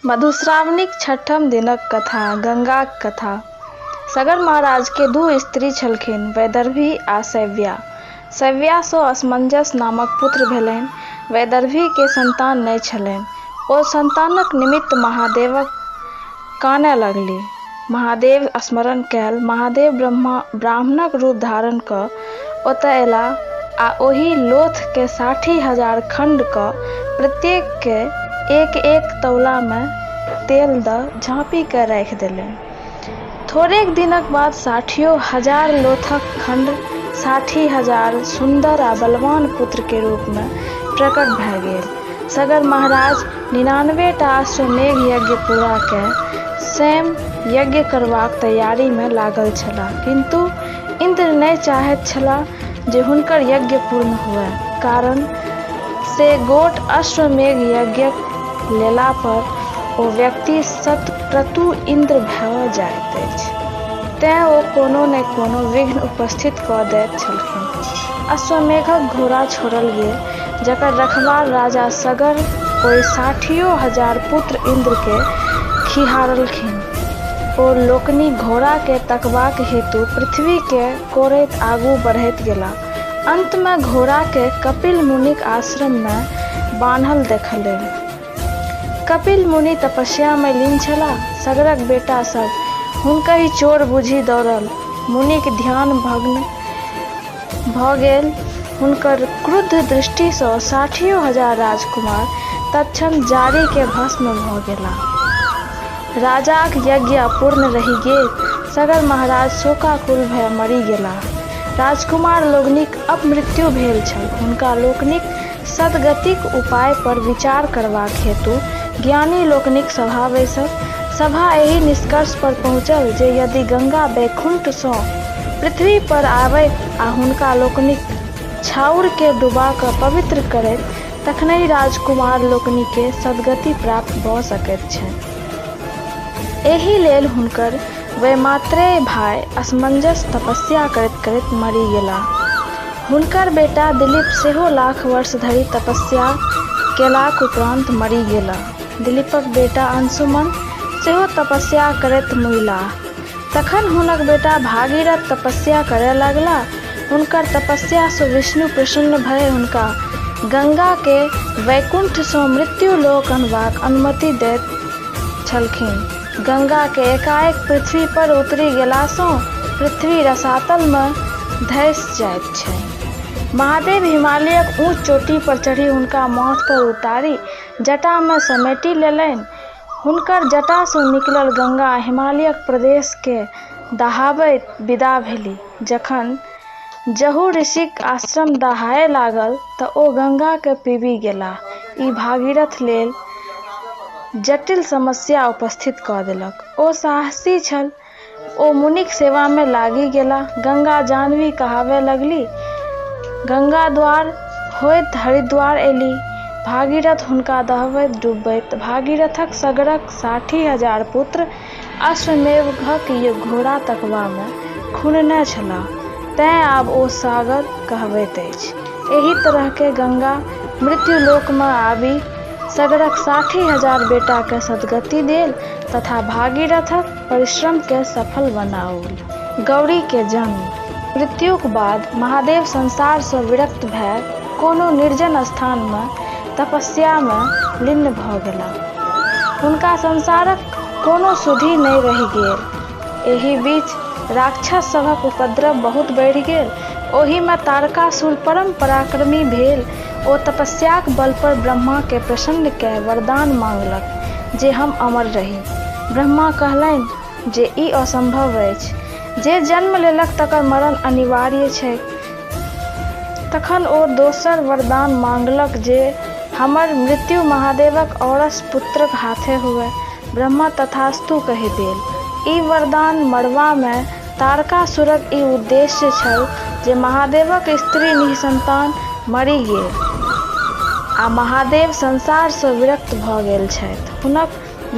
मधुश्रावणीक छठम दिनक कथा। गंगाक कथा। सगर महाराज के दू स्त्री छलखिन, वैदर्भी आ शैव्या। शैव्या सँ असमंजस नामक पुत्र भेलनि। वैदर्भी के संतान नहि छलनि। ओ संतानक निमित्त महादेवक कानय लगलीह। महादेव स्मरण कयल महादेव ब्राह्मणक रूप धारण क ओतय अयलाह आ ओहि लोथ के 60,000 खंड क प्रत्येक के एक एक तौला में तेल द झाँपी के राखि देलनि। थोड़ेक दिनक बाद 60,000 लोथक खंड 60,000 सुंदर आ बलवान पुत्र के रूप में प्रकट भए गेल। सगर महाराज 99टा अश्वमेघ यज्ञ पूरा कए स्वयं यज्ञ करबाक तैयारी में लागल छलाह, किंतु इंद्र नहि चाहैत छलाह जे हुनकर यज्ञ पूर्ण हुए, कारण से गोट अश्वमेघ यज्ञक लेला पर ओ व्यक्ति शतक्रतु इंद्र भऽ जाइत अछि। तेँ ओ कोनो ने कोनो विघ्न उपस्थित कऽ दैत छलखिन। अश्वमेघक घोड़ा छोड़ल गेल, जकर रखवार राजा सगर ओहि 60,000 पुत्र इंद्र के खिहारलखिन। ओ लोकनि घोड़ा के तकबाक हेतु पृथ्वी के कोरैत आगू बढ़ैत गेलाह। अंत में घोड़ा के कपिल मुनिक आश्रम में बान्हल देखलनि। कपिल मुनि तपस्या में लीन छलाह। सगरक बेटा सब हुनकहि चोर बुझि दौड़ल। मुनिक ध्यान भग्न भऽ गेल। हुनकर क्रुद्ध दृष्टि सँ 60,000 राजकुमार तत्क्षण जारी के भस्म भऽ गेलाह। राजाक यज्ञ अपूर्ण रहि गेल। सगर महाराज शोकाकुल भऽ मरि गेलाह। राजकुमार लोकनिक अपमृत्यु भेल छल। हुनका लोकनिक सद्गतिक उपाय पर विचार करबाक हेतु ज्ञानी लोकनिक सभा बैसल। सभा एहि निष्कर्ष पर पहुँचल जे यदि गंगा वैकुंठ सँ पृथ्वी पर आबैत आ हुनका लोकनिक छाउर के डुबा कऽ पवित्र करैत, तखनहि राजकुमार लोकनि के सद्गति प्राप्त भऽ सकैत छनि। एहि लेल हुनकर वैमात्रेय भाई असमंजस तपस्या करैत करैत मरि गेलाह। हुनकर बेटा दिलीप सेहो लाख वर्ष धरि तपस्या केलाक उपरांत मरि गेलाह। दिलीपक बेटा अंशुमन सेहो तपस्या करैत मुइलाह। तखन हुनक बेटा भागीरथ तपस्या करय लगलाह। हुनकर तपस्या सँ विष्णु प्रसन्न भय हुनका गंगा के वैकुंठ सँ मृत्यु लोक अनबाक अनुमति दैत छलखिन। गंगा के एकाएक पृथ्वी पर उतरि गेला सँ पृथ्वी रसातल में धँसि जाइत छै। महादेव हिमालयक ऊँच चोटी पर चढ़ि हुनका माथ पर उतारी जटा में समेटि लेलनि। हुनकर जटा सँ निकलल गंगा हिमालयक प्रदेश के दहाबैत विदा भेलीह। जखन जहू ऋषिक आश्रम दहाए लागल तऽ ओ गंगा के पीबि गेलाह। ई भागीरथ लेल जटिल समस्या उपस्थित कऽ देलक। ओ साहसी छल। ओ मुनिक सेवा में लागी गेलाह। गंगा जाह्नवी कहाबय लगली। गंगा द्वार होइत हरिद्वार एली। भागीरथ हुनका दहबैत डुबबैत भागीरथक सगरक 60,000 पुत्र अश्वमेघक घोड़ा तकबा में खुनने छलाह। तेँ आब ओ सागर कहबैत अछि। एहि तरह के गंगा मृत्यु लोक में आबि सगरक 60,000 बेटा के सद्गति देल तथा भागीरथक परिश्रम के सफल बनाओल। गौरी के जन्म। मृत्युक बाद महादेव संसार सँ विरक्त भऽ कोनो निर्जन स्थान में तपस्या में लीन भऽ गेलाह। हुनका संसारक कोनो सुधि नहि रहि गेल। एहि बीच राक्षस सभक उपद्रव बहुत बढ़ि गेल। ओहि में तारकासुर परम पराक्रमी भेल। ओ तपस्याक बल पर ब्रह्मा के प्रसन्न कए वरदान मांगलक जे हम अमर रही। ब्रह्मा कहलनि जे ई असंभव अछि। जे जन्म लेलक तकर मरण अनिवार्य छै। तखन ओ दोसर वरदान मांगलक जे हमर मृत्यु महादेवक औरस पुत्रक हाथे हुए। ब्रह्मा तथास्तु कहि देल। ई वरदान मरबा में तारकासुरक ई उद्देश्य छल जे महादेवक स्त्री निःसंतान मरि गेल आ महादेव संसार सँ विरक्त भऽ गेल छथि। हुनक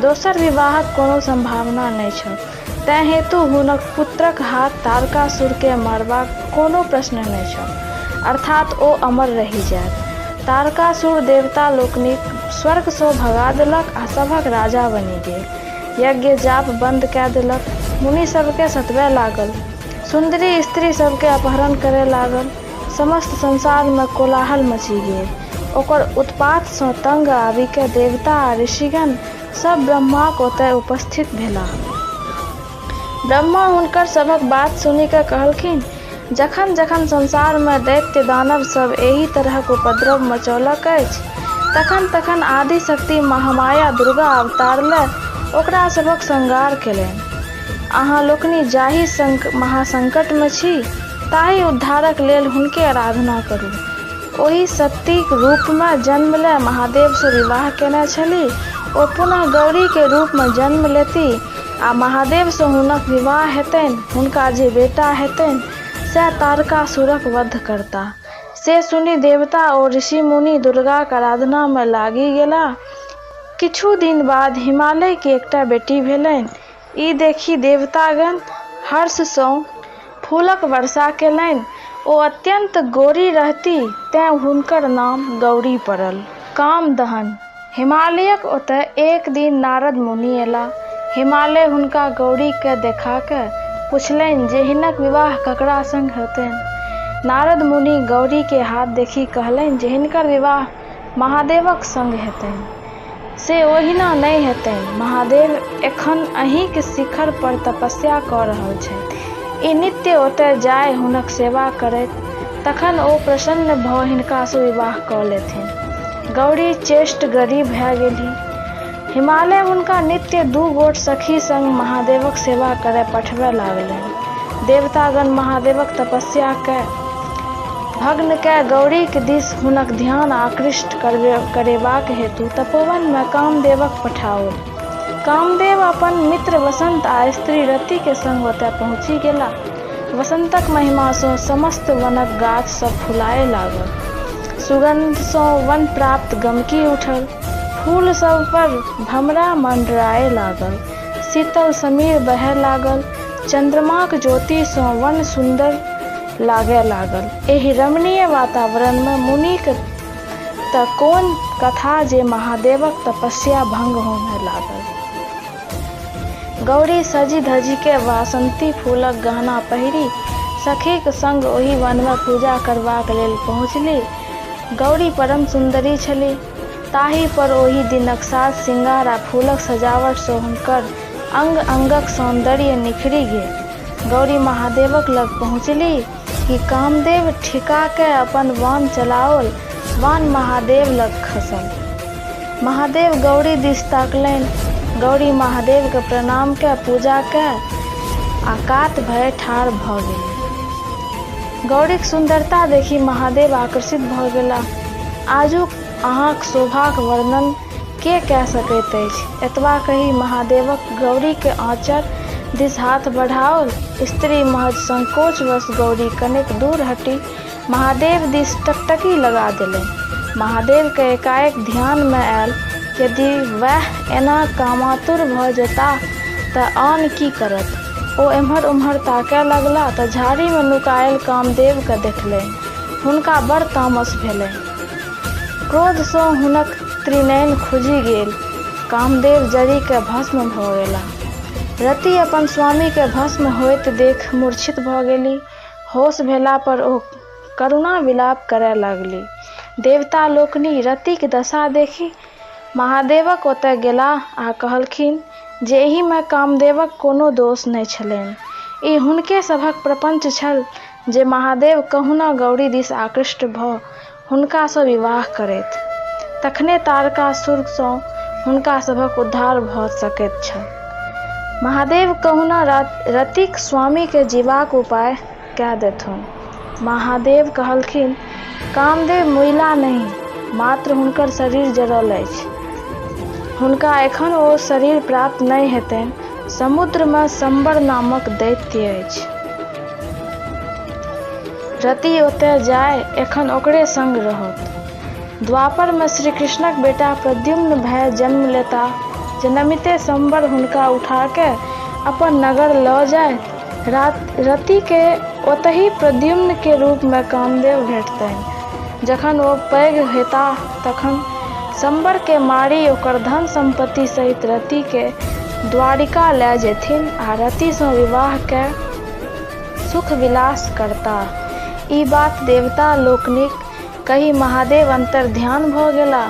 दोसर विवाहक कोनो संभावना नहि छल। तेँ हेतु हुनक पुत्रक हाथ तारकासुर के मारबाक कोनो प्रश्न नहि छल, अर्थात ओ अमर रहि जायत। तारकासुर देवता लोकनिक स्वर्ग सँ भगा देलक आ सभक राजा बनि गेल। यज्ञ जाप बंद कए देलक। मुनि सबके सतबय लागल। सुंदरी स्त्री सबके अपहरण करे लागल। समस्त संसार में कोलाहल मची गेल। ओकर उत्पात सँ तंग आबि के देवता आ ऋषिगण सब ब्रह्माक ओतय उपस्थित भेलाह। ब्रह्मा हुनकर सभक बात सुनि के कहलखिन, जखन जखन संसार में दैत्य दानव सब एही तरहक उपद्रव मचौलक अछि, तखन तखन आदि शक्ति महामाया दुर्गा अवतार लए ओकरा सभक संहार केलनि। अहाँ लोकनि जाहि महासंकट में छी, ताहि उद्धारक लेल हुनके आराधना करू। ओहि शक्तिक रूप में जन्म ले महादेव से विवाह केने छलीह। ओ पुनः गौरी के रूप में जन्म लेती आ महादेव से हुनक विवाह हेतनि। हुनका जे बेटा हेतनि से तारकासुरक वध करता। से सुनी देवता और ऋषि मुनि दुर्गाक आराधना में लागी गेला। किछु दिन बाद हिमालय के एकटा बेटी भेलनि। ई देखी देवतागण हर्ष सँ फूलक वर्षा केलनि। ओ अत्यंत गोरी रहती, तें हुनकर नाम गौरी पड़ल। कामदहन। हिमालयक ओतय एक दिन नारद मुनि एला। हिमालय हुनका गौरी के देखा के पुछलनि जे हिनक विवाह ककरा संग हेतनि। नारद मुनि गौरी के हाथ देखी कहलनि जे हिनकर विवाह महादेवक संग हेतनि। से ओहिना नहि हेतनि। महादेव एखन अहिंक शिखर पर तपस्या कऽ रहल छथि। ई नित्य ओतय जाय हुनक सेवा करैत, तखन ओ प्रसन्न भऽ हिनका सँ विवाह कऽ लेथिन। गौरी चेष्ट गरीब भए गेली। हिमालय हुनका नित्य 2 गोट सखी संग महादेवक सेवा करय पठबय लागलनि। देवतागण महादेवक तपस्या के भग्न कए गौरीक दिस हुनक ध्यान आकृष्ट करेबाक हेतु तपोवन में कामदेवक पठाओल। कामदेव अपन मित्र वसंत आ स्त्री रति के संग ओतय पहुँचि गेला। वसंतक महिमा सँ समस्त वनक गाछ सब फुलाए लागल। सुगंध सँ वन प्राप्त गमकी उठल। फूल सब पर भमरा मंडराए लागल। शीतल समीर बहे लागल। चंद्रमाक ज्योति सँ वन सुंदर लागे लागल। एहि रमणीय वातावरण में मुनिक त कोन कथा जे महादेवक तपस्या भंग होने लागल। गौरी सजी धजी के वासंती फूलक गहना पहिरी सखीक संग ओहि वन में पूजा करबाक लेल पहुँचली। गौरी परम सुंदरी छली। ताहि पर ओहि दिनक साज श्रृंगार आ फूलक सजावट सँ हुनकर अंग अंगक सौंदर्य निखरि गेल। गौरी महादेवक लग पहुँचली कि कामदेव ठिका के अपन बाण चलाओल। बाण महादेव लग खसल। महादेव गौरी दिस ताकलनि। गौरी महादेव के प्रणाम के पूजा के आकात भय ठाढ़ भऽ गेली। गौरीक सुंदरता देखी महादेव आकर्षित भऽ गेला। आजुक अहाँक शोभाक वर्णन के कह सकैत अछि। एतबा कही महादेवक गौरी के आँचर दिस हाथ बढ़ाओल। स्त्री महज संकोचवश गौरी कनेक दूर हटी महादेव दिस टकटकी लगा देलनि। महादेव के एकाएक ध्यान में आयल, यदि वह एना कामातुर भऽ जेता तऽ आन की करत। ओ एम्हर उम्हर ताकय लगला तऽ झाड़ी में नुकायल कामदेव के देखलनि। हुनका बड़ तामस भेलनि। क्रोध सँ हुनक त्रिनयन खुजि गेल। कामदेव जरि के भस्म भऽ गेला। रति अपन स्वामी के भस्म होइत देख मूर्छित भऽ गेली। होश भेला पर ओ करुणा विलाप करय लगली। देवता लोकनि रतिक दशा देखी महादेवक ओतय गेलाह आ कहलखिन जे एहि में कामदेवक कोनो दोष नहि छलनि। ई हुनके सभक प्रपंच छल जे महादेव कहुना गौरी दिस आकृष्ट भऽ हुनका सँ विवाह करैत, तखने तारकासुर सँ हुनका सभक उद्धार भऽ सकैत छल। महादेव कहुना रतिक स्वामी के जीवाक उपाय कए देथुन। महादेव कहलखिन, कामदेव मुइला नहीं, मात्र हुनकर शरीर जरल अछि। हुनका एखन ओ शरीर प्राप्त नहि हेतनि। समुद्र में संबर नामक दैत्य अछि। रति ओतय जाय एखन ओकरे संग रहत। द्वापर में श्री कृष्णक बेटा प्रद्युम्न भय जन्म लेता। जन्मिते संबर हुनका उठा के अपन नगर लऽ जाय। रति के ओतहि प्रद्युम्न के रूप में कामदेव भेटतनि। जखन ओ पैघ हेता तखन शंबर के मारी ओकर धन संपत्ति सहित रति के द्वारिका लए जेथिन आ रति सँ विवाह के सुख विलास करता। ई बात देवता लोकनिक कही महादेव अंतर ध्यान भ गेला।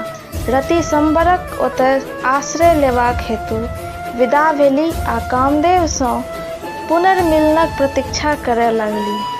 रति शंबरक ओतय आश्रय लेबाक हेतु विदा भेली आ कामदेव सँ पुनर्मिलनक प्रतीक्षा करय लगली।